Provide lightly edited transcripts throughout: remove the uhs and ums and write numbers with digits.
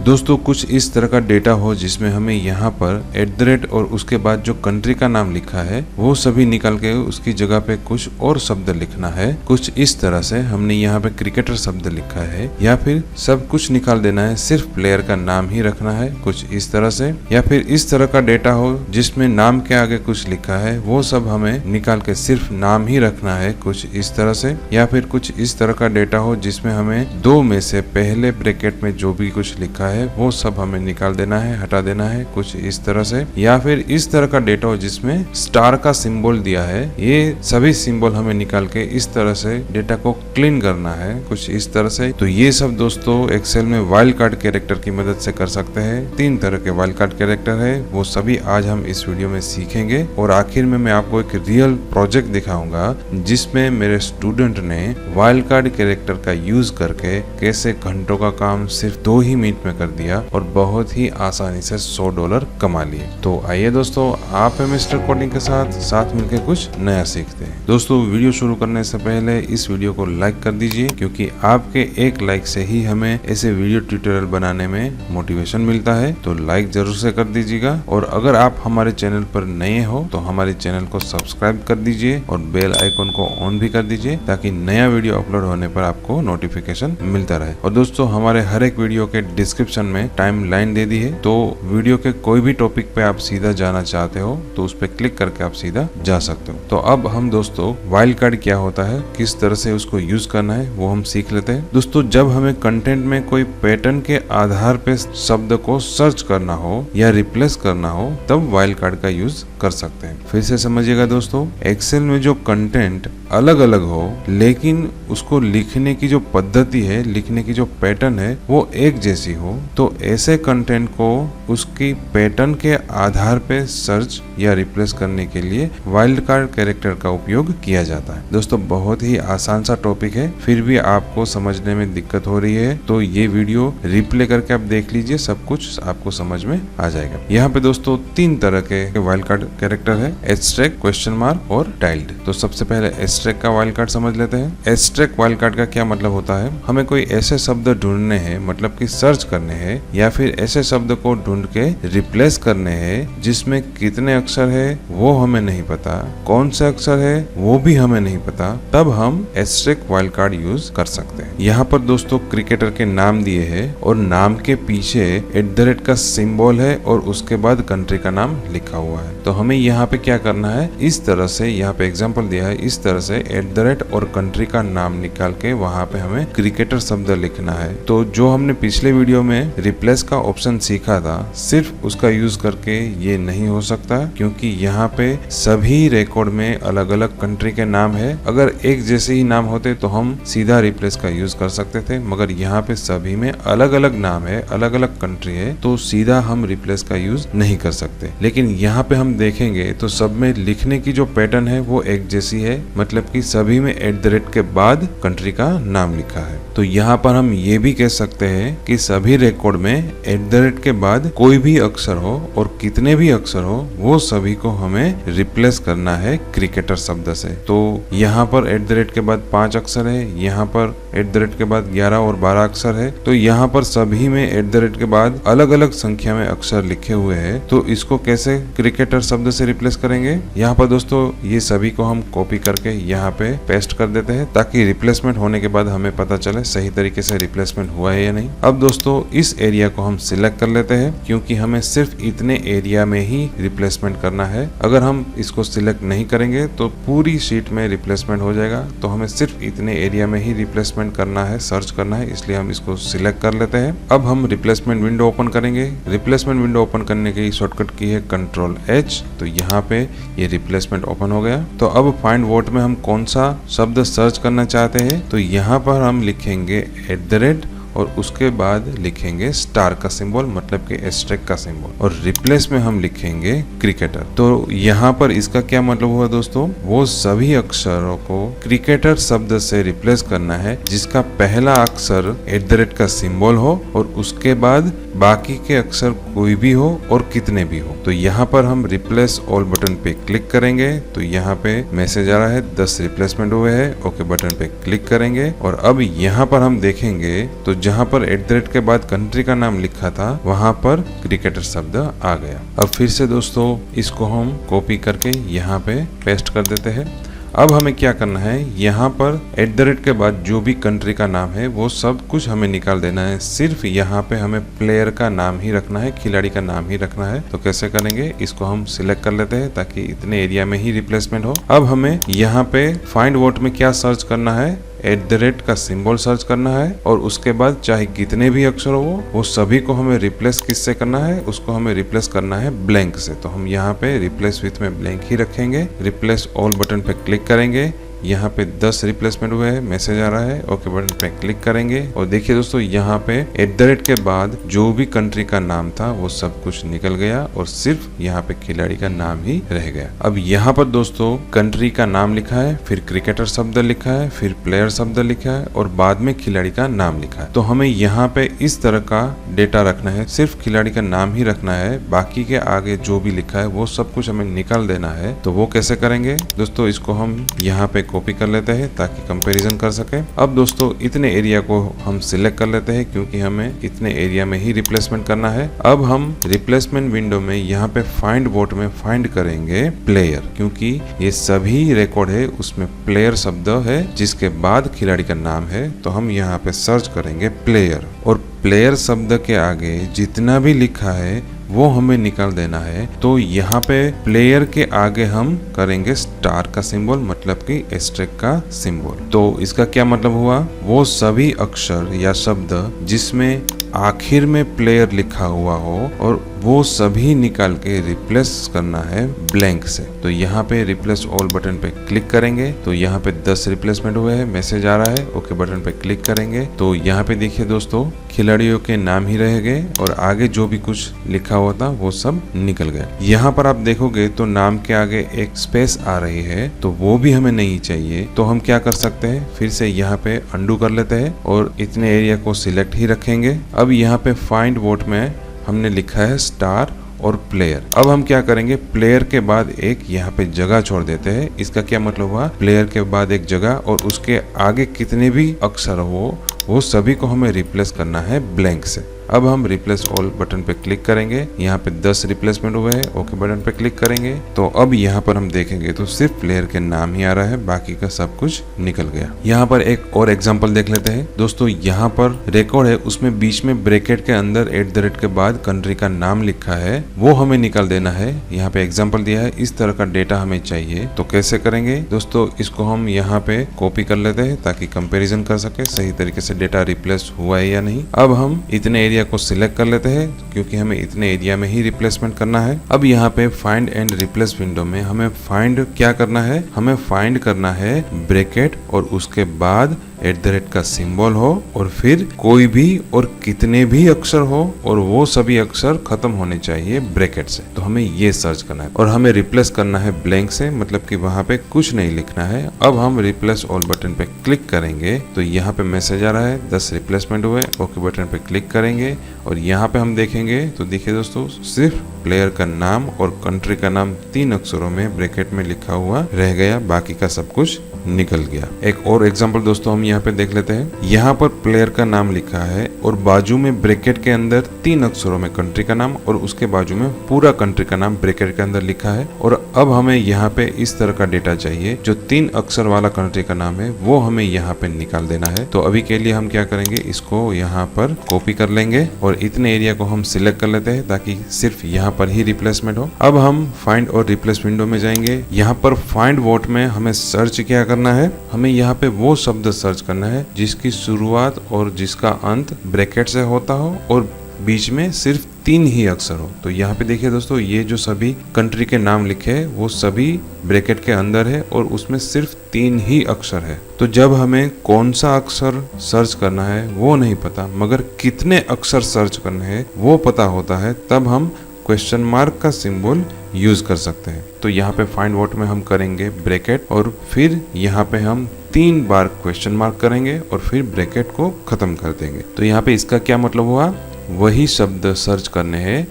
दोस्तों कुछ इस तरह का डेटा हो जिसमें हमें यहाँ पर @ और उसके बाद जो कंट्री का नाम लिखा है वो सभी निकाल के उसकी जगह पे कुछ और शब्द लिखना है। कुछ इस तरह से हमने यहाँ पे क्रिकेटर शब्द लिखा है, या फिर सब कुछ निकाल देना है, सिर्फ प्लेयर का नाम ही रखना है कुछ इस तरह से। या फिर इस तरह का डेटा हो जिसमें नाम के आगे कुछ लिखा है वो सब हमें निकाल के सिर्फ नाम ही रखना है कुछ इस तरह से। या फिर कुछ इस तरह का डेटा हो जिसमें हमें दो में से पहले ब्रैकेट में जो भी कुछ लिखा है वो सब हमें निकाल देना है, हटा देना है कुछ इस तरह से। या फिर इस तरह का डेटा हो जिसमें स्टार का सिंबल दिया है, ये सभी सिंबल हमें निकाल के इस तरह से डेटा को क्लीन करना है कुछ इस तरह से। तो ये सब दोस्तों एक्सेल में वाइल्ड कार्ड कैरेक्टर की मदद से कर सकते हैं। 3 तरह के वाइल्ड कार्ड कैरेक्टर है, वो सभी आज हम इस वीडियो में सीखेंगे। और आखिर में मैं आपको एक रियल प्रोजेक्ट दिखाऊंगा जिसमें मेरे स्टूडेंट ने वाइल्ड कार्ड कैरेक्टर का यूज करके कैसे घंटों का काम सिर्फ 2 ही मिनट में कर दिया और बहुत ही आसानी से $100 कमा लिए। तो आइए दोस्तों, आप है मिस्टर कोडिंग के साथ मिलकर कुछ नया सीखते हैं। दोस्तों वीडियो शुरू करने से पहले इस वीडियो को लाइक कर दीजिए, क्योंकि आपके एक लाइक से ही हमें ऐसे वीडियो ट्यूटोरियल बनाने में मोटिवेशन मिलता है। तो लाइक जरूर से कर दीजिएगा। और अगर आप हमारे चैनल पर नए हो तो हमारे चैनल को सब्सक्राइब कर दीजिए और बेल आइकन को ऑन भी कर दीजिए, ताकि नया वीडियो अपलोड होने पर आपको नोटिफिकेशन मिलता रहे। और दोस्तों हमारे हर एक वीडियो के डिस्क्रिप्शन में टाइम लाइन दे दी है, तो वीडियो के कोई भी टॉपिक पे आप सीधा जाना चाहते हो तो उस पर क्लिक करके आप सीधा जा सकते हो। तो अब हम दोस्तों वाइल्ड कार्ड क्या होता है, किस तरह से उसको यूज करना है वो हम सीख लेते हैं। दोस्तों जब हमें कंटेंट में कोई पैटर्न के आधार पे शब्द को सर्च करना हो या रिप्लेस करना हो तब वाइल्ड कार्ड का यूज कर सकते हैं। फिर से समझिएगा दोस्तों, एक्सेल में जो कंटेंट अलग अलग हो लेकिन उसको लिखने की जो पद्धति है, लिखने की जो पैटर्न है वो एक जैसी हो, तो ऐसे कंटेंट को उसकी पैटर्न के आधार पे सर्च या रिप्लेस करने के लिए वाइल्ड कार्ड कैरेक्टर का उपयोग किया जाता है। दोस्तों बहुत ही आसान सा टॉपिक है, फिर भी आपको समझने में दिक्कत हो रही है तो ये वीडियो रिप्ले करके आप देख लीजिए, सब कुछ आपको समझ में आ जाएगा। यहाँ पे दोस्तों 3 तरह के वाइल्ड कार्ड कैरेक्टर है, एब्स्ट्रैक्ट, क्वेश्चन मार्क और टाइल्ड। तो सबसे पहले एब्स्ट्रैक्ट का वाइल्ड कार्ड समझ लेते हैं। एब्स्ट्रैक्ट वाइल्ड कार्ड का क्या मतलब होता है, हमें कोई ऐसे शब्द ढूंढने हैं, मतलब कि सर्च करने हैं, या फिर ऐसे शब्द को ढूंढ के रिप्लेस करने हैं जिसमें कितने अक्षर है वो हमें नहीं पता, कौन से अक्षर है वो भी हमें नहीं पता, तब हम एब्स्ट्रैक्ट वाइल्ड कार्ड यूज कर सकते हैं। यहाँ पर दोस्तों क्रिकेटर के नाम दिए हैं और नाम के पीछे @ का सिंबल है और उसके बाद कंट्री का नाम लिखा हुआ है। तो हमें यहाँ पे क्या करना है, इस तरह से यहाँ पे एग्जांपल दिया है, इस तरह से @ और कंट्री का नाम निकाल के वहाँ पे हमें क्रिकेटर शब्द लिखना है। तो जो हमने पिछले वीडियो में रिप्लेस का ऑप्शन सीखा था, सिर्फ उसका यूज करके ये नहीं हो सकता, क्योंकि यहाँ पे सभी रिकॉर्ड में अलग अलग कंट्री के नाम है। अगर एक जैसे ही नाम होते तो हम सीधा रिप्लेस का यूज कर सकते थे, मगर यहाँ पे सभी में अलग अलग नाम है, अलग अलग कंट्री है, तो सीधा हम रिप्लेस का यूज नहीं कर सकते। लेकिन यहाँ पे हम देखेंगे तो सब में लिखने की जो पैटर्न है वो एक जैसी है, मतलब कि सभी में @ के बाद कंट्री का नाम लिखा है। तो यहाँ पर हम ये भी कह सकते हैं कि सभी रिकॉर्ड में @ के बाद कोई भी अक्षर हो और कितने भी अक्षर हो वो सभी को हमें रिप्लेस करना है क्रिकेटर शब्द से। तो यहाँ पर @ के बाद 5 अक्षर है, यहाँ पर @ के बाद 11 और 12 अक्षर है, तो यहाँ पर सभी में @ के बाद अलग अलग संख्या में अक्षर लिखे हुए हैं। तो इसको कैसे क्रिकेटर शब्द से रिप्लेस करेंगे, यहाँ पर दोस्तों ये सभी को हम कॉपी करके यहाँ पे पेस्ट कर देते हैं, ताकि रिप्लेसमेंट होने के बाद हमें पता चले सही तरीके से रिप्लेसमेंट हुआ है या नहीं। अब दोस्तों इस एरिया को हम सिलेक्ट कर लेते हैं, क्योंकि हमें सिर्फ इतने एरिया में ही रिप्लेसमेंट करना है। अगर हम इसको सिलेक्ट नहीं करेंगे तो पूरी शीट में रिप्लेसमेंट हो जाएगा, तो हमें सिर्फ इतने एरिया में ही रिप्लेसमेंट करना है, सर्च करना है, इसलिए हम इसको सिलेक्ट कर लेते हैं। अब हम रिप्लेसमेंट विंडो ओपन करेंगे। रिप्लेसमेंट विंडो ओपन करने की शॉर्टकट की है Ctrl+H, तो यहाँ पे ये रिप्लेसमेंट ओपन हो गया। तो अब फाइंड वर्ड में हम कौन सा शब्द सर्च करना चाहते हैं, तो यहाँ पर हम लिखेंगे @ और उसके बाद लिखेंगे स्टार का सिंबल, मतलब कि एब्स्ट्रैक्ट का सिंबल, और रिप्लेस में हम लिखेंगे क्रिकेटर। तो यहाँ पर इसका क्या मतलब हुआ दोस्तों, वो सभी अक्षरों को क्रिकेटर शब्द से रिप्लेस करना है जिसका पहला अक्षर @ का सिंबल हो और उसके बाद बाकी के अक्षर कोई भी हो और कितने भी हो। तो यहाँ पर हम रिप्लेस ऑल बटन पे क्लिक करेंगे, तो यहाँ पे मैसेज आ रहा है 10 रिप्लेसमेंट हुए हैं, ओके बटन पे क्लिक करेंगे। और अब यहाँ पर हम देखेंगे तो जहाँ पर @ के बाद कंट्री का नाम लिखा था वहाँ पर क्रिकेटर शब्द आ गया। अब फिर से दोस्तों इसको हम कॉपी करके यहाँ पे पेस्ट कर देते हैं। अब हमें क्या करना है, यहाँ पर @ के बाद जो भी कंट्री का नाम है वो सब कुछ हमें निकाल देना है। सिर्फ यहाँ पे हमें प्लेयर का नाम ही रखना है, खिलाड़ी का नाम ही रखना है। तो कैसे करेंगे, इसको हम सिलेक्ट कर लेते हैं ताकि इतने एरिया में ही रिप्लेसमेंट हो। अब हमें यहाँ पे फाइंड व्हाट में क्या सर्च करना है, @ का सिंबल सर्च करना है और उसके बाद चाहे कितने भी अक्षर हो वो सभी को हमें रिप्लेस किससे करना है, उसको हमें रिप्लेस करना है ब्लैंक से। तो हम यहाँ पे रिप्लेस विथ में ब्लैंक ही रखेंगे। रिप्लेस ऑल बटन पे क्लिक करेंगे, यहाँ पे 10 रिप्लेसमेंट हुए हैं, मैसेज आ रहा है, ओके बटन पे क्लिक करेंगे और देखिए दोस्तों यहाँ पे @ के बाद जो भी कंट्री का नाम था वो सब कुछ निकल गया और सिर्फ यहाँ पे खिलाड़ी का नाम ही रह गया। अब यहाँ पर दोस्तों कंट्री का नाम लिखा है, फिर क्रिकेटर शब्द लिखा है, फिर प्लेयर शब्द लिखा है और बाद में खिलाड़ी का नाम लिखा है। तो हमें यहाँ पे इस तरह का डेटा रखना है, सिर्फ खिलाड़ी का नाम ही रखना है, बाकी के आगे जो भी लिखा है वो सब कुछ हमें निकाल देना है। तो वो कैसे करेंगे दोस्तों, इसको हम यहाँ पे कॉपी कर लेते हैं ताकि कंपैरिजन कर सके। अब दोस्तों इतने एरिया को हम सिलेक्ट कर लेते हैं क्योंकि हमें इतने एरिया में ही रिप्लेसमेंट करना है। अब हम रिप्लेसमेंट विंडो में यहाँ पे फाइंड व्हाट में फाइंड करेंगे प्लेयर, क्योंकि ये सभी रिकॉर्ड है उसमें प्लेयर शब्द है जिसके बाद खिलाड़ी का नाम है। तो हम यहाँ पे सर्च करेंगे प्लेयर और प्लेयर शब्द के आगे जितना भी लिखा है वो हमें निकाल देना है। तो यहाँ पे प्लेयर के आगे हम करेंगे स्टार का सिंबल, मतलब कि एस्टेरिस्क का सिंबल। तो इसका क्या मतलब हुआ, वो सभी अक्षर या शब्द जिसमें आखिर में प्लेयर लिखा हुआ हो और वो सभी निकाल के रिप्लेस करना है ब्लैंक से। तो यहाँ पे रिप्लेस ऑल बटन पे क्लिक करेंगे तो यहाँ पे 10 रिप्लेसमेंट हुए हैं, मैसेज आ रहा है, ओके बटन पे क्लिक करेंगे तो यहाँ पे देखिए दोस्तों खिलाड़ियों के नाम ही रह गए और आगे जो भी कुछ लिखा हुआ था वो सब निकल गया। यहाँ पर आप देखोगे तो नाम के आगे एक स्पेस आ रही है तो वो भी हमें नहीं चाहिए। तो हम क्या कर सकते हैं, फिर से यहाँ पे अंडू कर लेते हैं और इतने एरिया को सिलेक्ट ही रखेंगे। अब यहाँ पे फाइंड व्हाट में हमने लिखा है स्टार और प्लेयर। अब हम क्या करेंगे, प्लेयर के बाद एक यहाँ पे जगह छोड़ देते हैं। इसका क्या मतलब हुआ, प्लेयर के बाद एक जगह और उसके आगे कितने भी अक्षर हो वो सभी को हमें रिप्लेस करना है ब्लैंक से। अब हम रिप्लेस ऑल बटन पे क्लिक करेंगे, यहाँ पे 10 रिप्लेसमेंट हुए हैं, ओके बटन पे क्लिक करेंगे तो अब यहाँ पर हम देखेंगे तो सिर्फ प्लेयर के नाम ही आ रहा है, बाकी का सब कुछ निकल गया। यहाँ पर एक और एग्जांपल देख लेते हैं दोस्तों। यहाँ पर रिकॉर्ड है उसमें बीच में ब्रैकेट के अंदर @ के बाद कंट्री का नाम लिखा है, वो हमें निकाल देना है। यहाँ पे एग्जाम्पल दिया है, इस तरह का डेटा हमें चाहिए। तो कैसे करेंगे दोस्तों, इसको हम यहाँ पे कॉपी कर लेते हैं ताकि कंपेरिजन कर सके सही तरीके से डेटा रिप्लेस हुआ है या नहीं। अब हम इतने एरिया को सिलेक्ट कर लेते हैं क्योंकि हमें इतने एरिया में ही रिप्लेसमेंट करना है। अब यहाँ पे फाइंड एंड रिप्लेस विंडो में हमें फाइंड क्या करना है, हमें फाइंड करना है ब्रैकेट और उसके बाद @ का सिंबल हो और फिर कोई भी और कितने भी अक्षर हो और वो सभी अक्षर खत्म होने चाहिए ब्रैकेट से। तो हमें ये सर्च करना है और हमें रिप्लेस करना है ब्लैंक से, मतलब कि वहाँ पे कुछ नहीं लिखना है। अब हम रिप्लेस ऑल बटन पे क्लिक करेंगे तो यहाँ पे मैसेज आ रहा है 10 रिप्लेसमेंट हुए, ओके बटन पे क्लिक करेंगे और यहाँ पे हम देखेंगे तो देखिए दोस्तों सिर्फ प्लेयर का नाम और कंट्री का नाम 3 अक्षरों में ब्रैकेट में लिखा हुआ रह गया, बाकी का सब कुछ निकल गया। एक और एग्जांपल दोस्तों हम यहाँ पे देख लेते हैं। यहाँ पर प्लेयर का नाम लिखा है और बाजू में ब्रैकेट के अंदर 3 अक्षरों में कंट्री का नाम और उसके बाजू में पूरा कंट्री का नाम ब्रैकेट के अंदर लिखा है। और अब हमें यहाँ पे इस तरह का डेटा चाहिए, जो 3 अक्षर वाला कंट्री का नाम है वो हमें यहाँ पे निकाल देना है। तो अभी के लिए हम क्या करेंगे, इसको यहाँ पर कॉपी कर लेंगे और इतने एरिया को हम सिलेक्ट कर लेते हैं ताकि सिर्फ यहाँ पर ही रिप्लेसमेंट हो। अब हम फाइंड और रिप्लेस विंडो में जाएंगे। यहाँ पर फाइंड व्हाट में हमें सर्च क्या करना है, हमें यहाँ पे वो शब्द सर्च करना है जिसकी शुरुआत और जिसका अंत ब्रैकेट से होता हो और बीच में सिर्फ 3 ही अक्षर हो। तो यहाँ पे देखिए दोस्तों ये जो सभी कंट्री के नाम लिखे हैं वो सभी ब्रैकेट के अंदर है और उसमें सिर्फ 3 ही अक्षर है। तो जब हमें कौन सा अक्षर सर्च करना है वो नहीं पता, मगर कितने अक्षर सर्च करने हैं वो पता होता है, तब हम क्वेश्चन मार्क का सिंबल यूज कर सकते हैं। तो यहाँ पे फाइंड व्हाट में हम करेंगे ब्रैकेट और फिर यहाँ पे हम 3 बार क्वेश्चन मार्क करेंगे और फिर ब्रैकेट को खत्म कर देंगे। तो यहाँ पे इसका क्या मतलब हुआ, वही शब्द सर्च करने हैं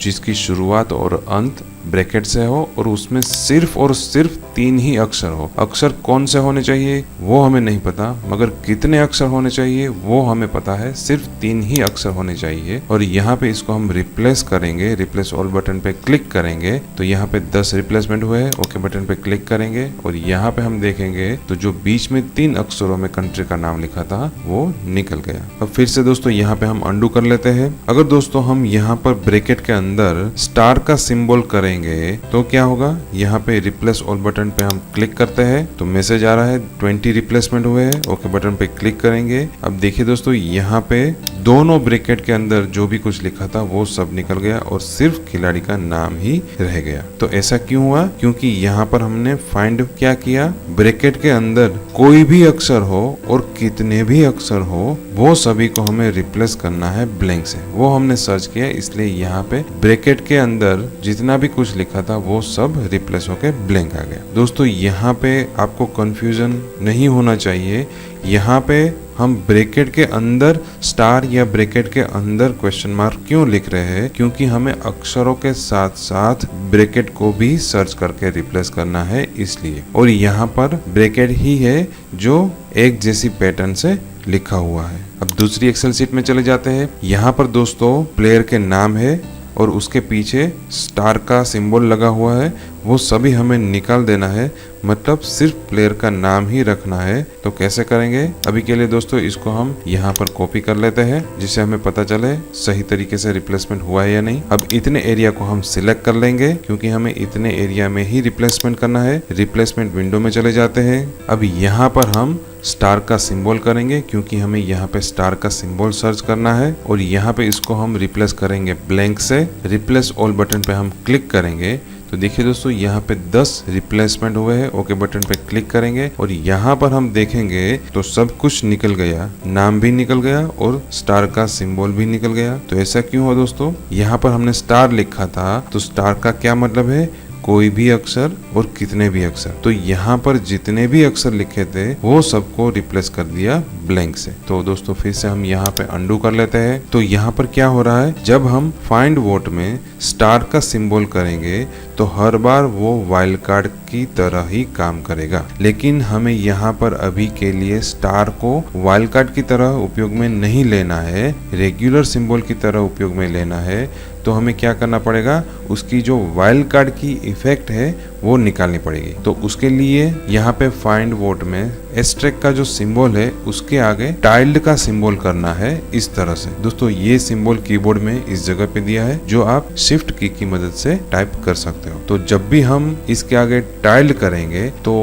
जिसकी शुरुआत और अंत ब्रैकेट से हो और उसमें सिर्फ और सिर्फ 3 ही अक्षर हो। अक्षर कौन से होने चाहिए वो हमें नहीं पता, मगर कितने अक्षर होने चाहिए वो हमें पता है, सिर्फ 3 ही अक्षर होने चाहिए। और यहाँ पे इसको हम रिप्लेस करेंगे, रिप्लेस ऑल बटन पे क्लिक करेंगे तो यहाँ पे 10 रिप्लेसमेंट हुए। ओके बटन पे क्लिक करेंगे और यहाँ पे हम देखेंगे तो जो बीच में 3 अक्षरों में कंट्री का नाम लिखा था वो निकल गया। अब फिर से दोस्तों यहाँ पे हम अंडू कर लेते हैं। अगर दोस्तों हम यहाँ पर ब्रैकेट के अंदर स्टार का सिंबल करेंगे तो क्या होगा, यहाँ पे रिप्लेस ऑल बटन पे हम क्लिक करते हैं तो मैसेज आ रहा है 20 रिप्लेसमेंट हुए हैं। ओके बटन पे क्लिक करेंगे। अब देखिए दोस्तों यहाँ पे दोनों ब्रैकेट के अंदर जो भी कुछ लिखा था वो सब निकल गया और सिर्फ खिलाड़ी का नाम ही रह गया। तो ऐसा क्यों हुआ, क्योंकि यहाँ पर हमने फाइंड क्या किया, ब्रैकेट के अंदर कोई भी अक्षर हो और कितने भी अक्षर हो वो सभी को हमें रिप्लेस करना है ब्लैंक से। वो हमने सर्च किया, इसलिए यहाँ पे ब्रैकेट के अंदर जितना भी कुछ लिखा था वो सब रिप्लेस होके ब्लैंक आ गया। दोस्तों यहाँ पे आपको कंफ्यूजन नहीं होना चाहिए। यहाँ पे हम ब्रैकेट के अंदर स्टार या ब्रैकेट के अंदर क्वेश्चन मार्क क्यों लिख रहे हैं, क्योंकि हमें अक्षरों के साथ साथ ब्रैकेट को भी सर्च करके रिप्लेस करना है इसलिए। और यहाँ पर ब्रैकेट ही है जो एक जैसी पैटर्न से लिखा हुआ है। अब दूसरी एक्सेल शीट में चले जाते हैं। यहाँ पर दोस्तों प्लेयर के नाम है और उसके पीछे स्टार का सिंबल लगा हुआ है, वो सभी हमें निकाल देना है, मतलब सिर्फ प्लेयर का नाम ही रखना है। तो कैसे करेंगे, अभी के लिए दोस्तों इसको हम यहाँ पर कॉपी कर लेते हैं जिससे हमें पता चले सही तरीके से रिप्लेसमेंट हुआ है या नहीं। अब इतने एरिया को हम सिलेक्ट कर लेंगे क्योंकि हमें इतने एरिया में ही रिप्लेसमेंट करना है। रिप्लेसमेंट विंडो में चले जाते हैं। अब यहाँ पर हम स्टार का सिंबल करेंगे क्योंकि हमें यहाँ पे स्टार का सिंबल सर्च करना है और यहाँ पे इसको हम रिप्लेस करेंगे ब्लैंक से। रिप्लेस ऑल बटन पे हम क्लिक करेंगे तो देखिए दोस्तों यहाँ पे 10 रिप्लेसमेंट हुए हैं। ओके बटन पे क्लिक करेंगे और यहाँ पर हम देखेंगे तो सब कुछ निकल गया, नाम भी निकल गया और स्टार का सिंबल भी निकल गया। तो ऐसा क्यों हुआ दोस्तों, यहाँ पर हमने स्टार लिखा था तो स्टार का क्या मतलब है, कोई भी अक्षर और कितने भी अक्षर। तो यहाँ पर जितने भी अक्षर लिखे थे वो सबको रिप्लेस कर दिया ब्लैंक से। तो दोस्तों फिर से हम यहाँ पे अंडू कर लेते हैं। तो यहाँ पर क्या हो रहा है, जब हम फाइंड वोट में स्टार का सिंबल करेंगे तो हर बार वो वाइल्ड कार्ड की तरह ही काम करेगा, लेकिन हमें यहाँ पर अभी के लिए स्टार को वाइल्ड कार्ड की तरह उपयोग में नहीं लेना है, रेगुलर सिंबल की तरह उपयोग में लेना है। तो हमें क्या करना पड़ेगा, उसकी जो वाइल्ड कार्ड की इफेक्ट है वो निकालनी पड़ेगी। तो उसके लिए यहाँ पे फाइंड वोट में एस्ट्रेक का जो सिंबल है उसके आगे टाइल्ड का सिंबल करना है इस तरह से। दोस्तों ये सिंबल कीबोर्ड में इस जगह पे दिया है जो आप शिफ्ट की मदद से टाइप कर सकते हो। तो जब भी हम इसके आगे टाइल्ड करेंगे तो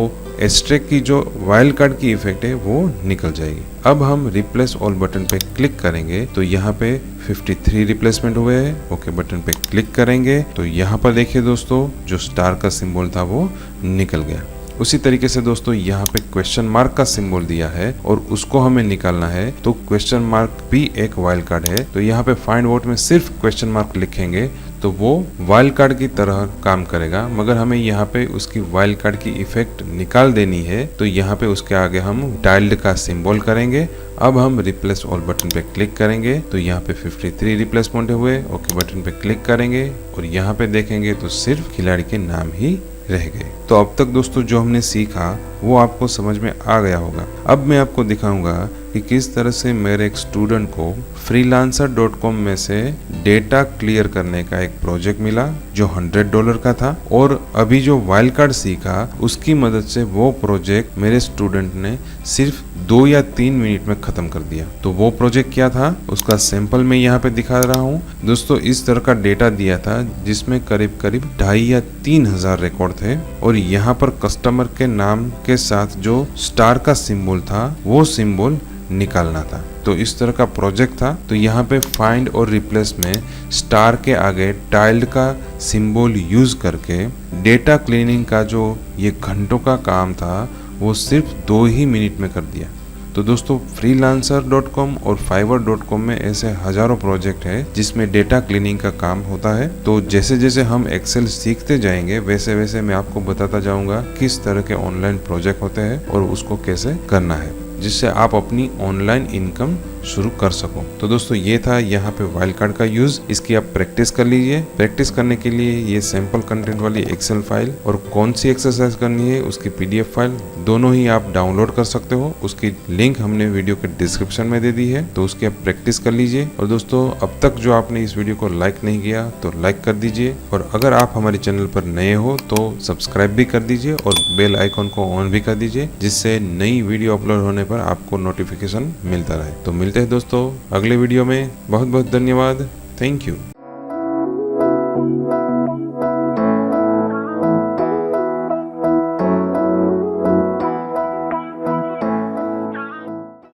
एस्ट्रेक की जो वाइल्ड कार्ड की इफेक्ट है वो निकल जाएगी। अब हम रिप्लेस ऑल बटन पे क्लिक करेंगे तो यहाँ पे 53 रिप्लेसमेंट हुए हैं। ओके बटन पे क्लिक करेंगे तो यहाँ पर देखिए दोस्तों जो स्टार का सिंबल था वो निकल गया। उसी तरीके से दोस्तों यहाँ पे क्वेश्चन मार्क का सिंबल दिया है और उसको हमें निकालना है। तो क्वेश्चन मार्क भी एक वाइल्ड कार्ड है। तो यहाँ पे फाइंड वोट में सिर्फ क्वेश्चन मार्क लिखेंगे तो वो वाइल्ड कार्ड की तरह काम करेगा, मगर हमें यहाँ पे उसकी वाइल्ड कार्ड की इफेक्ट निकाल देनी है। तो यहाँ पे उसके आगे हम टाइल्ड का सिंबल करेंगे। अब हम रिप्लेस ऑल बटन पे क्लिक करेंगे तो यहाँ पे 53 रिप्लेसमेंट हुए। ओके बटन पे क्लिक करेंगे और यहाँ पे देखेंगे तो सिर्फ खिलाड़ी के नाम ही रह गए। तो अब तक दोस्तों जो हमने सीखा वो आपको समझ में आ गया होगा। अब मैं आपको दिखाऊंगा कि किस तरह से मेरे एक स्टूडेंट को freelancer.com में से डेटा क्लियर करने का एक प्रोजेक्ट मिला जो $100 का था, और अभी जो वाइल्ड कार्ड सीखा उसकी मदद से वो प्रोजेक्ट मेरे स्टूडेंट ने सिर्फ 2 या 3 मिनट में खत्म कर दिया। तो वो प्रोजेक्ट क्या था उसका सैंपल मैं यहाँ पे दिखा रहा हूँ। दोस्तों इस तरह का डेटा दिया था जिसमें करीब 2,500 या 3,000 रिकॉर्ड थे, और यहाँ पर कस्टमर के नाम के साथ जो स्टार का सिंबल था वो सिंबल निकालना था। तो इस तरह का प्रोजेक्ट था। तो यहाँ पे फाइंड और रिप्लेस में स्टार के आगे टाइल्ड का सिंबल यूज करके डेटा क्लीनिंग का जो ये घंटों का काम था वो सिर्फ 2 ही मिनट में कर दिया। तो दोस्तों freelancer.com और fiverr.com में ऐसे हजारों प्रोजेक्ट है जिसमें डेटा क्लीनिंग का काम होता है। तो जैसे जैसे हम एक्सेल सीखते जाएंगे वैसे वैसे मैं आपको बताता जाऊंगा किस तरह के ऑनलाइन प्रोजेक्ट होते हैं और उसको कैसे करना है, जिससे आप अपनी ऑनलाइन इनकम शुरू कर सको। तो दोस्तों ये था यहाँ पे वाइल्ड कार्ड का यूज। इसकी आप प्रैक्टिस कर लीजिए। प्रैक्टिस करने के लिए ये सैंपल कंटेंट वाली एक्सेल फाइल और कौन सी एक्सरसाइज करनी है उसकी PDF फाइल दोनों ही आप डाउनलोड कर सकते हो। उसकी लिंक हमने वीडियो के डिस्क्रिप्शन में दे दी है, तो उसकी आप प्रैक्टिस कर लीजिए। और दोस्तों अब तक जो आपने इस वीडियो को लाइक नहीं किया तो लाइक कर दीजिए, और अगर आप हमारे चैनल पर नए हो तो सब्सक्राइब भी कर दीजिए और बेल आइकॉन को ऑन भी कर दीजिए, जिससे नई वीडियो अपलोड होने पर आपको नोटिफिकेशन मिलता रहे। तो मिलते हैं दोस्तों अगले वीडियो में। बहुत बहुत धन्यवाद। Thank you.